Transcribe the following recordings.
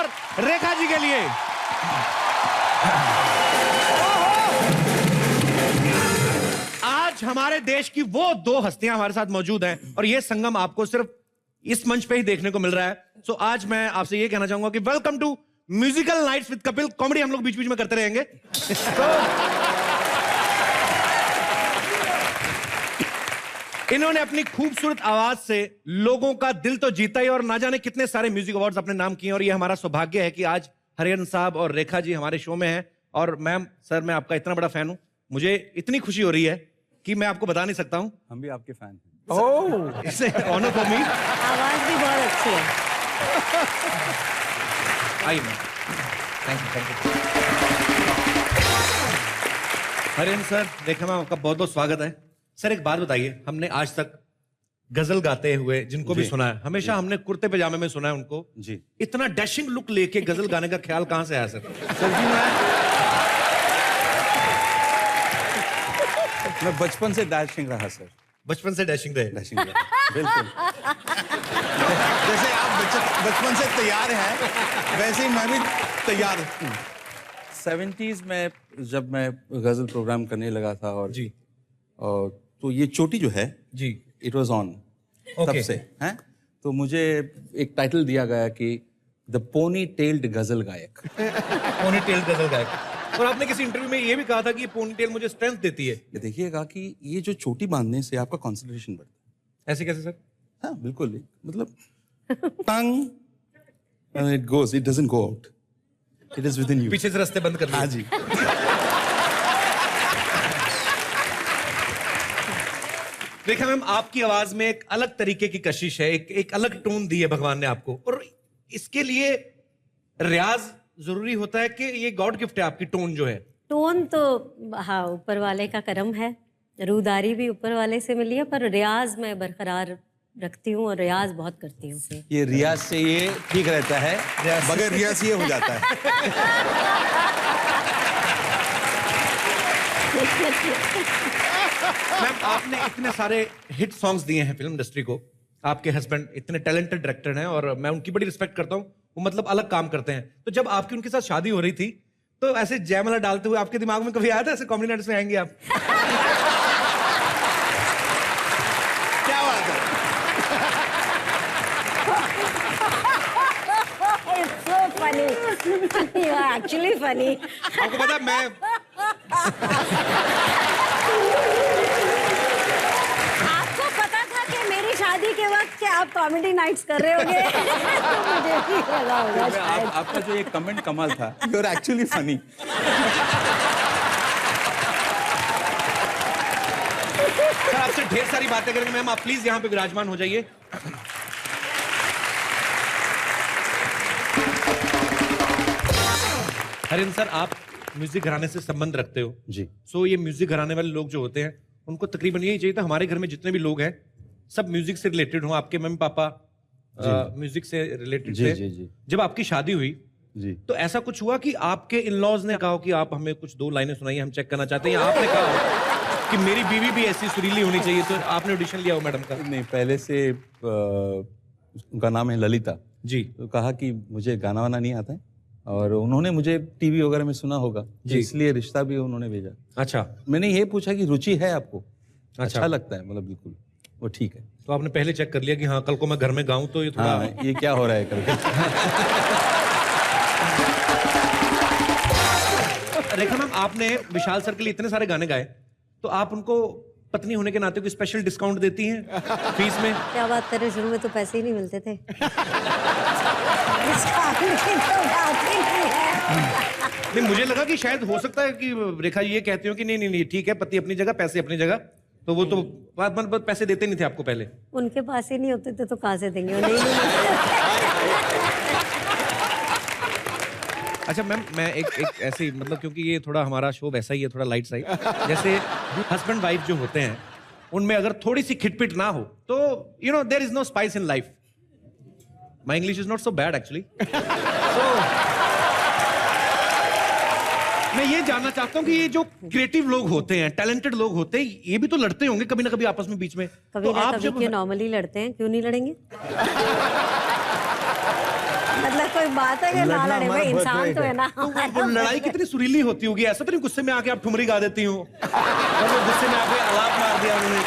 जोरदार रेखा जी के लिए। आज हमारे देश की वो दो हस्तियां हमारे साथ मौजूद हैं और ये संगम आपको सिर्फ इस मंच पे ही देखने को मिल रहा है। सो आज मैं आपसे ये कहना चाहूंगा कि welcome to musical nights with Kapil. Comedy हम लोग बीच बीच में करते रहेंगे। इन्होंने अपनी खूबसूरत आवाज से लोगों का दिल तो जीता ही और ना जाने कितने सारे म्यूजिक अवार्ड्स अपने नाम किए और ये हमारा सौभाग्य है कि आज हरिहरन साहब और रेखा जी हमारे शो में हैं। और मैम, सर, मैं आपका इतना बड़ा फैन हूं, मुझे इतनी खुशी हो रही है कि मैं आपको बता नहीं सकता हूं। हम भी आपके फैन हैं। ओह, इट्स ऑनर फॉर मी। आवाज भी बहुत अच्छी है। आइए ma'am, thank you. Hariharan sir, Rekha ma'am, आपका बहुत बहुत स्वागत है। सर एक बात बताइए, हमने आज तक गजल गाते हुए जिनको भी सुना है, हमेशा हमने कुर्ते पजामे में सुना है उनको जी। इतना डैशिंग लुक लेके गजल गाने का ख्याल कहां से आया सर? सर जी, मैं बचपन से डैशिंग रहा सर। बचपन से डैशिंग रहे? डैशिंग रहा, बिल्कुल। जैसे आप बचपन से तैयार हैं, वैसे ही मैं भी तैयार हूँ। 70s में जब मैं गजल प्रोग्राम करने लगा था और जी, और तो ये चोटी जो है जी, इट वाज ऑन तब से हैं। तो मुझे एक टाइटल दिया गया कि द पोनी टेल्ड गजल गायक। पोनी टेल्ड गजल गायक। और आपने किसी इंटरव्यू में ये भी कहा था कि पोनी टेल मुझे स्ट्रेंथ देती है। ये देखिएगा कि ये जो चोटी बांधने से आपका कंसंट्रेशन बढ़ता है। ऐसे कैसे सर? हाँ बिल्कुल, मतलब टंग it goes, it doesn't go out, it is with in you. पीछे से रास्ते बंद कर दिए। हाँ जी। रेखा मैम, आपकी आवाज में एक अलग तरीके की कशिश है, एक अलग टोन दी है भगवान ने आपको, और इसके लिए रियाज जरूरी होता है कि ये गॉड गिफ्ट है आपकी टोन जो है? टोन तो हाँ ऊपर वाले का करम है, रूदारी भी ऊपर वाले से मिली है, पर रियाज मैं बरकरार रखती हूँ और रियाज बहुत करती हूँ। ये रियाज से ये ठीक रहता है, बगैर रियाज ये हो जाता है। मैम, आपने इतने सारे हिट सॉन्ग्स दिए हैं फिल्म इंडस्ट्री को, आपके हस्बैंड इतने टैलेंटेड डायरेक्टर हैं और मैं उनकी बड़ी रिस्पेक्ट करता हूं, वो मतलब अलग काम करते हैं। तो जब आपकी उनके साथ शादी हो रही थी तो ऐसे जयमाला डालते हुए आपके दिमाग में कभी आया था ऐसे कॉमेडी नाइट्स में आएंगे आप? क्या बात है? It's so funny. You are actually funny. आपको पता मैं आपको पता था कि मेरी शादी के वक्त कि आप कॉमेडी नाइट्स कर रहे होंगे? तो मुझे भी लगा होगा शायद। आपका जो एक कमेंट कमाल था, you are actually funny. Sir आपसे ढेर सारी बातें करेंगे। मैम, आप प्लीज यहाँ पे विराजमान हो जाइए। हरिहरन सर, आप म्यूजिक घराने से संबंध रखते हो जी। सो ये म्यूजिक घराने वाले लोग जो होते हैं उनको तकरीबन यही चाहिए था, हमारे घर में जितने भी लोग हैं सब म्यूजिक से रिलेटेड हो। आपके मम्मी पापा म्यूजिक से रिलेटेड थे। जी। जब आपकी शादी हुई जी, तो ऐसा कुछ हुआ कि आपके इन-लॉज ने कहा कि आप हमें कुछ दो लाइनें सुनाइए, हम चेक करना चाहते हैं, या आपने कहा कि मेरी बीवी भी ऐसी सुरीली होनी चाहिए, तो आपने ऑडिशन लिया हो मैडम का? नहीं, पहले से उनका नाम है ललिता जी, तो कहा कि मुझे गाना वाना नहीं आता है और उन्होंने मुझे टीवी वगैरह में सुना होगा जी, इसलिए रिश्ता भी उन्होंने भेजा। अच्छा, मैंने ये पूछा कि रुचि है आपको? अच्छा लगता है, मतलब बिल्कुल वो ठीक है। तो आपने पहले चेक कर लिया कि हाँ कल को मैं घर में गाऊं तो ये थोड़ा हाँ, ये क्या हो रहा है करके। रेखा मैम, आपने विशाल सर के लिए इतने सारे गाने गाए, तो आप उनको पत्नी होने के नाते कोई स्पेशल डिस्काउंट देती हैं फीस में? क्या बात कर रहे, शुरू में तो पैसे ही नहीं मिलते थे। नहीं, मुझे लगा कि शायद हो सकता है कि रेखा ये कहती हो कि नहीं नहीं नहीं ठीक है, पति अपनी जगह पैसे अपनी जगह, तो वो तो बात पैसे देते नहीं थे आपको पहले? उनके पास ही नहीं होते थे तो कहाँ से देंगे? नहीं। अच्छा मैम, मैं एक ऐसी मतलब, क्योंकि ये थोड़ा हमारा शो वैसा ही है, थोड़ा लाइट साइड, जैसे हस्बैंड वाइफ जो होते हैं उनमें अगर थोड़ी सी खिटपिट ना हो तो you know there is no spice in life. My English is not so bad actually. मैं ये जानना चाहता हूँ कि ये जो क्रिएटिव लोग होते हैं, टैलेंटेड लोग होते हैं, ये भी तो लड़ते होंगे कभी ना कभी आपस में बीच में? कभी तो ना कभी, नॉर्मली लड़ते हैं, क्यों नहीं लड़ेंगे? मतलब कोई बात है कि ना लड़ना लड़े, हमारा भाई इंसान birthright तो है है। ना वो लड़ाई कितनी सुरीली होती होगी, ऐसा तो नहीं गुस्से में आके आप ठुमरी गा देती हो और वो गुस्से में आके आलाप मार दिया उन्होंने।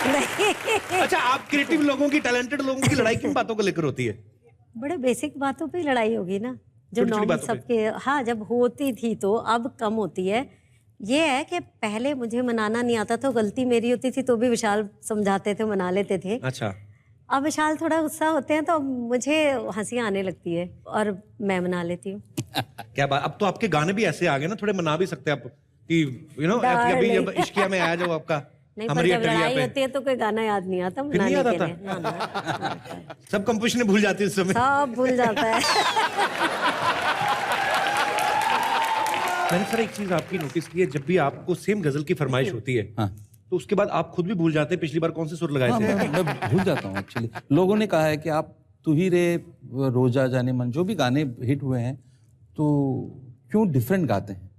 नहीं, अच्छा, आप क्रिएटिव लोगों की, टैलेंटेड लोगों की लड़ाई किन बातों को लेकर होती है? बड़े बेसिक बातों पे लड़ाई होगी ना, जो छोटी-छोटी नॉर्मल बातों पे। सबके। हाँ, जब होती थी तो, अब कम होती है। ये है कि पहले मुझे मनाना नहीं आता तो गलती मेरी होती थी तो भी विशाल समझाते थे, मना लेते थे। अच्छा, अब विशाल थोड़ा गुस्सा होते हैं तो मुझे हंसी आने लगती है और मैं मना लेती हूँ। क्या बात। अब तो आपके गाने भी ऐसे आ गए ना, थोड़े मना भी सकते हैं आप कि अभी जब इश्किया में आया जब आपका नहीं, पर हमारी जब अटरिया लड़ाई पे, होती है तो कोई गाना याद नहीं आता फिर नहीं मनाने याद के लिए। आता? ना, ना, सब कंपोजिशन भूल जाती है उस समय। सब भूल जाता है। मैंने सर एक चीज आपकी नोटिस की है, जब भी आपको सेम गजल की फरमाइश होती है हाँ। तो उसके बाद आप खुद भी भूल जाते हैं पिछली बार कौन से सुर लगाए हाँ, थे। मैं भूल जाता हूँ एक्चुअली। लोगों ने कहा है कि आप तू ही रे, रोजा जाने मन, जो भी गाने हिट हुए हैं तो क्यों डिफरेंट गाते हैं,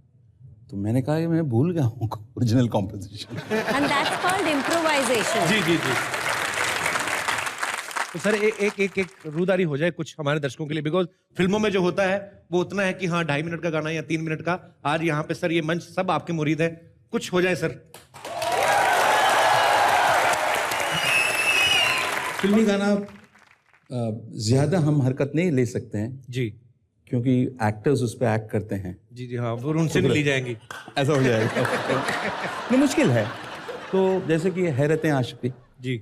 तो मैंने कहा कि मैं भूल गया हूँ original composition. And that's called improvisation. जी जी जी। तो सर एक रूदारी हो जाए कुछ हमारे दर्शकों के लिए, बिकॉज फिल्मों में जो होता है वो उतना है कि हाँ 2.5 मिनट का गाना या 3 मिनट का। आज यहाँ पे सर ये मंच सब आपके मुरीद है, कुछ हो जाए सर। फिल्मी गाना ज्यादा हम हरकत नहीं ले सकते हैं जी क्योंकि एक्टर्स उस पर एक्ट करते हैं, जी जी। हाँ, वो उनसे नहीं ली जाएंगी। ऐसा हो जाएगा। नहीं, मुश्किल है। तो जैसे कि हैरतें आशिकी। जी,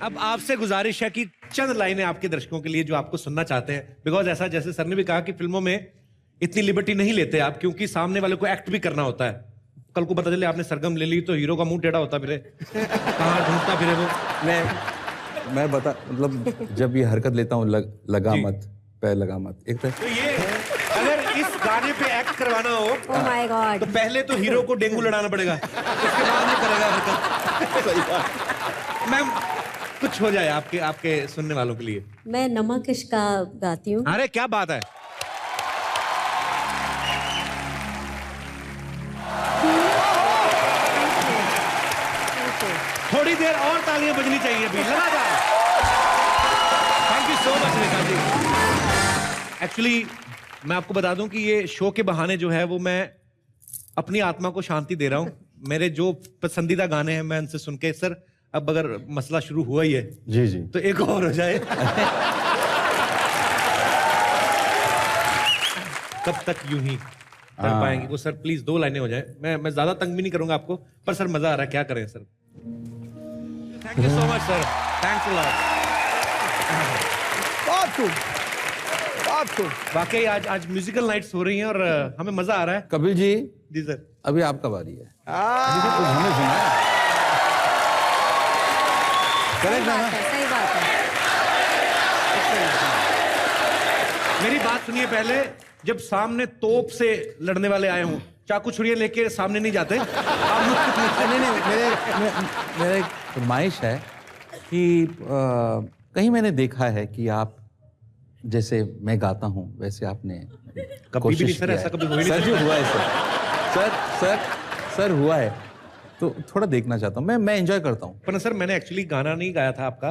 अब आपसे गुजारिश है कि चंद लाइनें आपके दर्शकों के लिए जो आपको सुनना चाहते हैं, बिकॉज ऐसा जैसे सर ने भी कहा कि फिल्मों में इतनी लिबर्टी नहीं लेते आप, क्योंकि सामने वाले को एक्ट भी करना होता है। कल को पता चले आपने सरगम ले ली तो हीरो का मुंह टेढ़ा होता फिरे, कहाँ ढूंढता फिरे वो। मैं बता, मतलब जब ये हरकत लेता हूँ लगा जी। मत, पैर लगा मत, एक तो तो ये अगर इस गाने पे एक्ट करवाना हो Oh my God. तो पहले तो हीरो को डेंगू लड़ाना पड़ेगा, उसके बाद वो करेगा हरकत। मैम कुछ हो जाए आपके सुनने वालों के लिए। मैं नमक इश्का गाती हूँ। अरे क्या बात है। थोड़ी देर और तालियां बजनी चाहिए अभी, लगातार। Thank you so much Rekha ji. Actually मैं आपको बता दूं कि ये शो के बहाने जो है वो मैं अपनी आत्मा को शांति दे रहा हूं। मेरे जो पसंदीदा गाने हैं मैं उनसे सुन के, सर अब अगर मसला शुरू हुआ ही है जी जी। तो एक और हो जाए। कब तक यूं ही कर पाएंगे वो सर, प्लीज 2 लाइनें हो जाए। मैं ज्यादा तंग भी नहीं करूंगा आपको, पर सर मजा आ रहा है, क्या करें sir. Thank you so much sir, thanks a lot. बहुत खूब, बहुत खूब। वाकई आज म्यूजिकल नाइट्स हो रही हैं और हमें मजा आ रहा है। कपिल जी, जी सर। अभी आपका बारी है। कुछ हमें सुनाए। सही बात है, सही बात है। मेरी बात सुनिए, पहले जब सामने तोप से लड़ने वाले आए हों, चाकू छुरियां लेके सामने नहीं जाते आप। नहीं, मेरे फरमाइश है कि कहीं मैंने देखा है कि आप जैसे मैं गाता हूँ वैसे आपने कभी भी नहीं सर, ऐसा कभी हो ही नहीं सर। हुआ है सर हुआ है, तो थोड़ा देखना चाहता हूँ। मैं एंजॉय करता हूँ। पर सर मैंने एक्चुअली गाना नहीं गाया था आपका,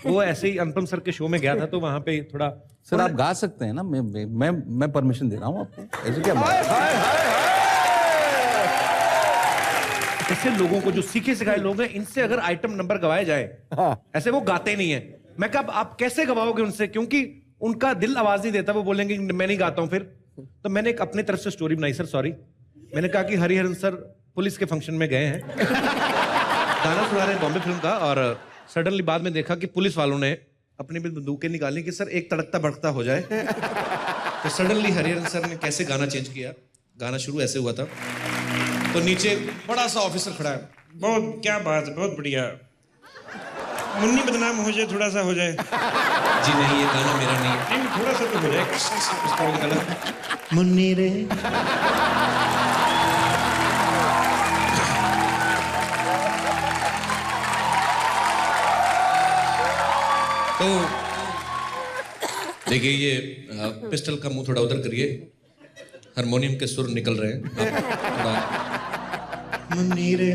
वो ऐसे ही अनुपम सर के शो में गया था तो वहां पे थोड़ा। सर आप गा सकते हैं ना, मैं परमिशन दे रहा हूँ आपको, ऐसे क्या बात है? ऐसे लोगों को जो सीखे सिखाए लोग हैं, इनसे अगर आइटम नंबर गवाए जाए, ऐसे वो गाते नहीं है। मैं कहा आप कैसे गवाओगे उनसे, क्योंकि उनका दिल आवाज नहीं देता, वो बोलेंगे मैं नहीं गाता हूं फिर। तो मैंने एक अपने तरफ से स्टोरी बनाई सर, सॉरी। मैंने कहा कि हरिहरन सर पुलिस के फंक्शन में गए हैं, गाना सुना रहे हैं बॉम्बे फिल्म का, और सडनली बाद में देखा कि पुलिस वालों ने अपनी भी बंदूकें निकाली कि सर एक तड़कता भड़कता हो जाए। तो सडनली हरिहरन सर ने कैसे गाना चेंज किया। गाना शुरू ऐसे हुआ था, तो नीचे बड़ा सा ऑफिसर खड़ा है, बहुत क्या बात है, बहुत बढ़िया, मुन्नी बदनाम हो जाए, थोड़ा सा हो जाए। जी नहीं, ये गाना मेरा नहीं है। नहीं, थोड़ा सा तो हो जाए। मुन्नी रे तो देखिए, ये पिस्टल का मुंह थोड़ा उधर करिए, हारमोनियम के सुर निकल रहे हैं। मुन्नी रे